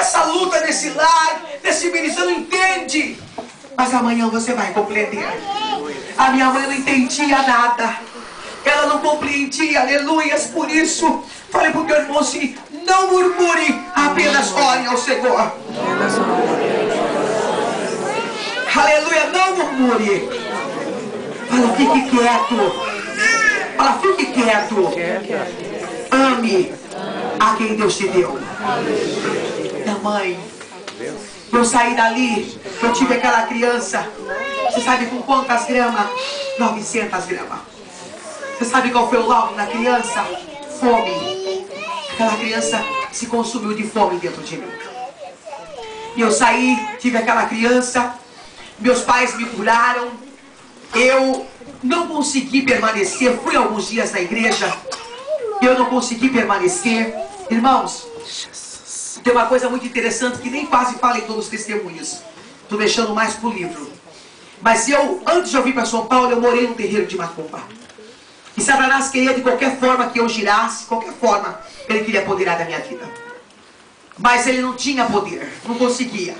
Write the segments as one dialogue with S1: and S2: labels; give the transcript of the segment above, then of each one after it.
S1: nessa luta, nesse lar, nesse ministério, não entende. Mas amanhã você vai compreender. A minha mãe não entendia nada. Ela não compreendia, aleluias. Por isso, falei para o teu irmão assim: não murmure, apenas ore ao Senhor. Aleluia, não murmure. Fala, fique quieto. Fala, fique quieto. Ame a quem Deus te deu. Minha mãe, eu saí dali, eu tive aquela criança. Você sabe com quantas gramas? 900 gramas. Você sabe qual foi o laudo da criança? Fome. Aquela criança se consumiu de fome dentro de mim. E eu saí, tive aquela criança. Meus pais me curaram. Eu não consegui permanecer. Fui alguns dias na igreja. Eu não consegui permanecer. Irmãos, tem uma coisa muito interessante que nem quase falei em todos os testemunhos. Estou deixando mais pro livro. Mas eu, antes de eu vir para São Paulo, eu morei num terreiro de macumba. E Satanás queria de qualquer forma que eu girasse, qualquer forma, ele queria apoderar da minha vida. Mas ele não tinha poder, não conseguia.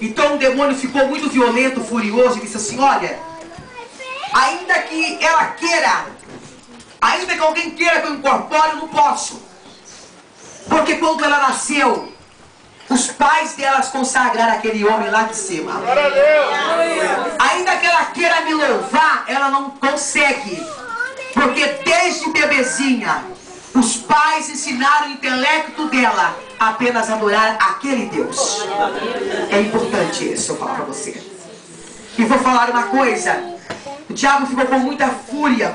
S1: Então o demônio ficou muito violento, furioso, e disse assim: olha, ainda que ela queira, ainda que alguém queira que eu incorpore, eu não posso. Porque quando ela nasceu, os pais delas consagraram aquele homem lá de cima. Ainda que ela queira me louvar, ela não consegue. Porque desde bebezinha, os pais ensinaram o intelecto dela apenas a adorar aquele Deus. É importante isso, eu falo para você. E vou falar uma coisa. O diabo ficou com muita fúria,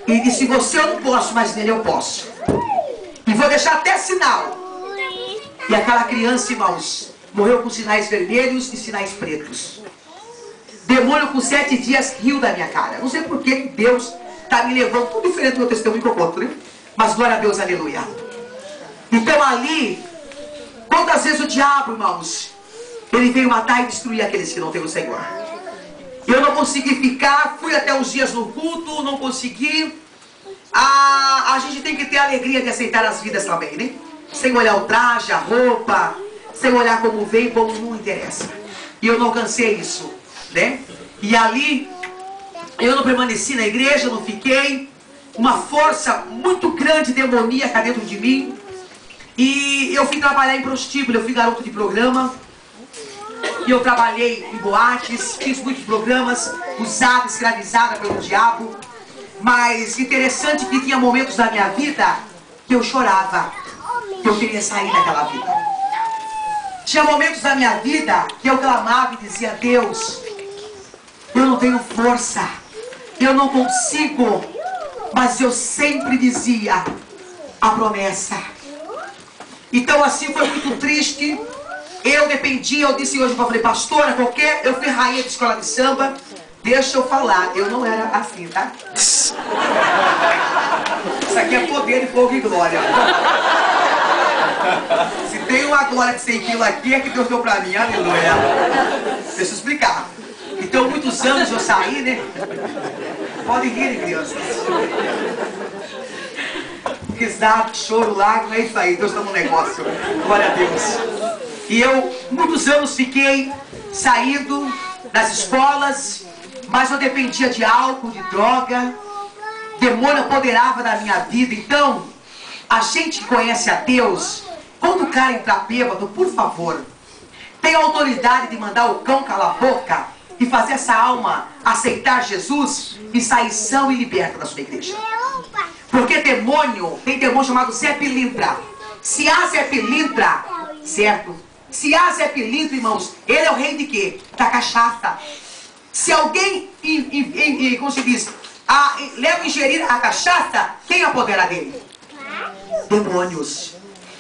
S1: E disse: você eu não posso, mas nele eu posso. E vou deixar até sinal. E aquela criança, irmãos, morreu com sinais vermelhos e sinais pretos. Demônio com 7 dias riu da minha cara. Não sei por que Deus está me levando tudo diferente do meu testemunho que eu conto, né? Mas glória a Deus, aleluia. Então ali, quantas vezes o diabo, irmãos, ele veio matar e destruir aqueles que não têm o Senhor. Eu não consegui ficar, fui até uns dias no culto, não consegui. A gente tem que ter a alegria de aceitar as vidas também, né? Sem olhar o traje, a roupa, sem olhar como vem, como não interessa. E eu não alcancei isso, né? E ali, eu não permaneci na igreja, não fiquei. Uma força muito grande, demoníaca dentro de mim. E eu fui trabalhar em prostíbulo, eu fui garoto de programa. E eu trabalhei em boates, fiz muitos programas, usada, escravizada pelo diabo. Mas interessante que tinha momentos da minha vida que eu chorava, que eu queria sair daquela vida. Tinha momentos da minha vida que eu clamava e dizia: Deus, eu não tenho força, eu não consigo. Mas eu sempre dizia a promessa. Então assim foi muito triste. Eu dependia, eu disse hoje, eu falei: pastora, qualquer, eu fui rainha de escola de samba. Deixa eu falar, eu não era assim, tá? Isso aqui é poder, fogo e glória. Se tem uma glória de 100 quilos aqui, é que Deus deu pra mim, aleluia. Deixa eu explicar. Então, muitos anos eu saí, né? Podem rir, crianças. Risada, choro, lágrima, é isso aí. Deus dá um negócio. Glória a Deus. E eu, muitos anos, fiquei saindo das escolas, mas eu dependia de álcool, de droga. Demônio apoderava da minha vida. Então, a gente que conhece a Deus, quando o cara entrar bêbado, por favor, tem autoridade de mandar o cão calar a boca e fazer essa alma aceitar Jesus e sair são e liberta da sua igreja. Porque demônio, tem demônio chamado Zé Pilintra. Se há Zé Pilintra, certo? Se há Zé Pilintra, irmãos, ele é o rei de quê? Da cachaça. Se alguém, como se diz, leva a ingerir a cachaça, quem apodera dele? Demônios.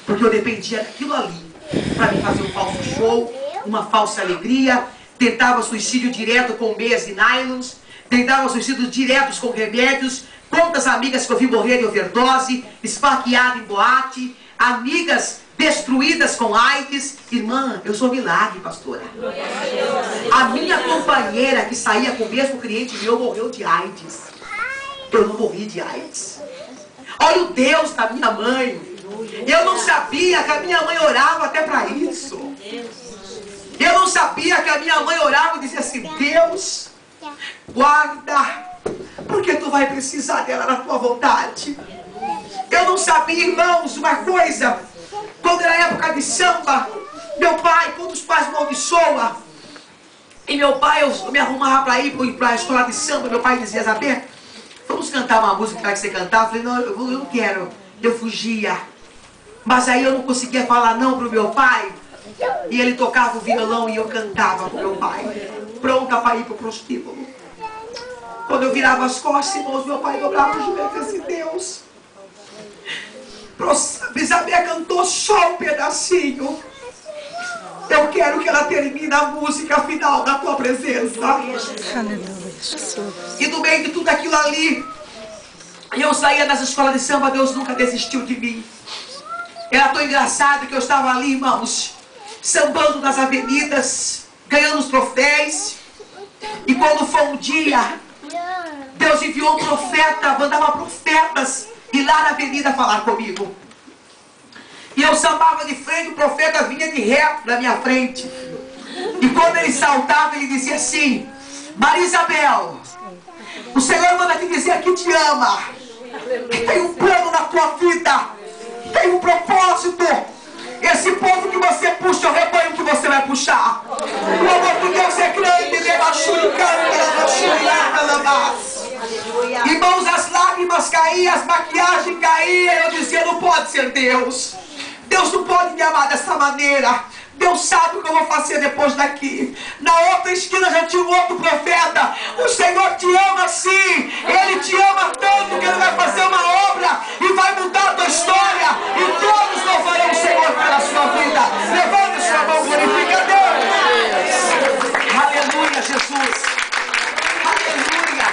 S1: Porque eu dependia daquilo ali para me fazer um falso show, uma falsa alegria. Tentava suicídio direto com meias e nylons. Tentava suicídio diretos com remédios. Quantas amigas que eu vi morrer de overdose, esfaqueada em boate. Amigas destruídas com AIDS. Irmã, eu sou milagre, pastora. A minha companheira que saía com o mesmo cliente meu morreu de AIDS. Eu não morri de AIDS. Olha o Deus da minha mãe. Eu não sabia que a minha mãe orava até para isso. Eu não sabia que a minha mãe orava e dizia assim: Deus, guarda, porque tu vai precisar dela na tua vontade. Eu não sabia, irmãos, uma coisa. Quando era época de samba, meu pai, quando os pais me abençoam, e meu pai, eu me arrumava para ir para a escola de samba, meu pai dizia: Zabé, vamos cantar uma música que você cantava. Eu falei: não, eu não quero. Eu fugia. Mas aí eu não conseguia falar não para o meu pai. E ele tocava o violão e eu cantava para o meu pai, pronta para ir para o prostíbulo. Quando eu virava as costas, irmãos, meu pai dobrava os joelhos e disse: Deus, Isabel cantou só um pedacinho. Eu quero que ela termine a música final da tua presença. E no meio de tudo aquilo ali, eu saía das escolas de samba, Deus nunca desistiu de mim. Era tão engraçado que eu estava ali, irmãos, sambando nas avenidas, ganhando os troféus. E quando foi um dia, Deus enviou um profeta, mandava profetas ir lá na avenida falar comigo. E eu sambava de frente, o profeta vinha de reto na minha frente. E quando ele saltava, ele dizia assim: Maria Isabel, o Senhor manda te dizer que te ama, que tem um plano na tua vida, tem um propósito. Esse povo que você puxa, é o rebanho que você vai puxar. O amor de Deus é grande, irmãos, as lágrimas caíam, as maquiagens caíam. Eu dizia: não pode ser Deus. Deus não pode me amar dessa maneira. Deus sabe o que eu vou fazer depois daqui. Na outra esquina já tinha um outro profeta. O Senhor te ama sim. Ele te ama tanto que Ele vai fazer uma obra e vai mudar a tua história. E todos louvarão o Senhor pela sua vida. Levante sua mão, glorifica a Deus. Aleluia, Jesus. Aleluia.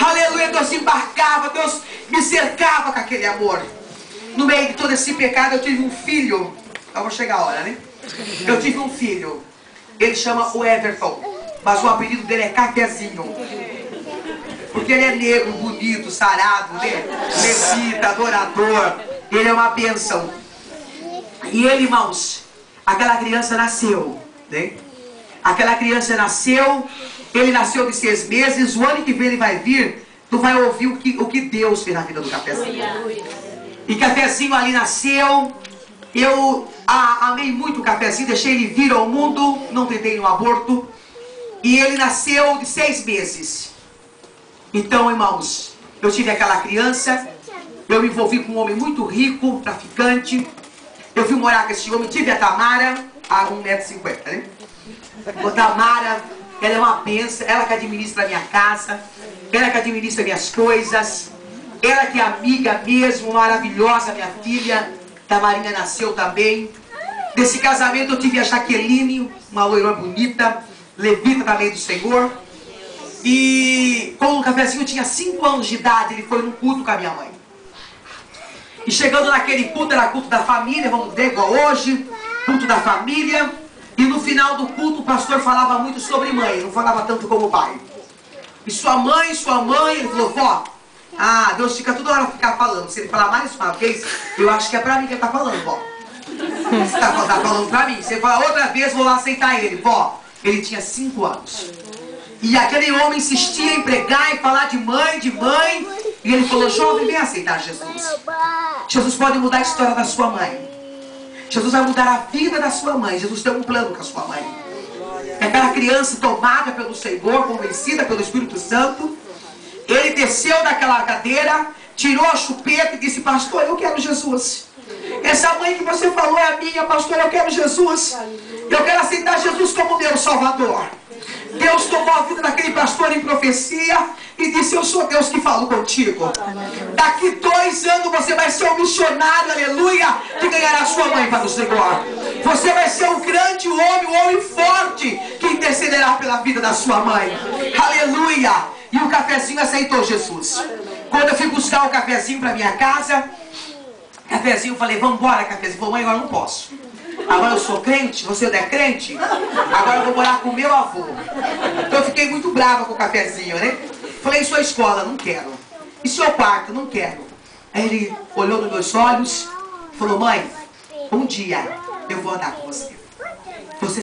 S1: Glória, aleluia. Deus embarcava, Deus me cercava com aquele amor. No meio de todo esse pecado eu tive um filho. Eu vou chegar a hora, né? Eu tive um filho. Ele chama o Everton, mas o apelido dele é Cafezinho. Porque ele é negro, bonito, sarado, né? Levita, adorador. Ele é uma bênção. E ele, irmãos, aquela criança nasceu, né? Aquela criança nasceu. Ele nasceu de 6 meses. O ano que vem ele vai vir. Tu vai ouvir o que Deus fez na vida do Cafezinho. E Cafezinho ali nasceu. Eu amei muito o Cafezinho, deixei ele vir ao mundo, não tentei um aborto. E ele nasceu de 6 meses. Então, irmãos, eu tive aquela criança. Eu me envolvi com um homem muito rico, traficante. Eu fui morar com esse homem, tive a Tamara, a 1,50 m, né? A Tamara, ela é uma bênção, ela que administra a minha casa, ela que administra minhas coisas. Ela que é amiga mesmo, maravilhosa, minha filha. Tamarinha nasceu também. Desse casamento eu tive a Jaqueline, uma loira bonita, levita também do Senhor. E quando o Cafezinho tinha 5 anos de idade, ele foi num culto com a minha mãe. E chegando naquele culto, era culto da família, vamos ver, igual hoje, culto da família. E no final do culto o pastor falava muito sobre mãe, não falava tanto como pai. E sua mãe, ele falou: vó, Deus fica toda hora falando. Se ele falar mais uma vez, eu acho que é pra mim que ele tá falando, vó. Você tá falando pra mim. Se ele falar outra vez, vou lá aceitar ele. Vó, ele tinha 5 anos. E aquele homem insistia em pregar e falar de mãe. E ele falou: jovem, vem aceitar Jesus. Jesus pode mudar a história da sua mãe. Jesus vai mudar a vida da sua mãe. Jesus tem um plano com a sua mãe. Aquela criança tomada pelo Senhor, convencida pelo Espírito Santo. Ele desceu daquela cadeira, tirou a chupeta e disse: pastor, eu quero Jesus. Essa mãe que você falou é a minha, pastor, eu quero Jesus. Eu quero aceitar Jesus como meu Salvador. Deus tomou a vida daquele pastor em profecia e disse: eu sou Deus que falo contigo. Daqui 2 anos você vai ser um missionário, aleluia, que ganhará sua mãe para o Senhor. Você vai ser um grande homem, um homem forte, que intercederá pela vida da sua mãe. Aleluia. E o Cafezinho aceitou Jesus. Quando eu fui buscar o Cafezinho para minha casa, Cafezinho, eu falei: vamos embora, Cafezinho. Falei: mãe, agora não posso. Agora eu sou crente, você não é crente, agora eu vou morar com o meu avô. Então eu fiquei muito brava com o Cafezinho, né? Falei: sua escola, não quero. E seu quarto? Não quero. Aí ele olhou nos meus olhos e falou, mãe, um dia eu vou andar com você.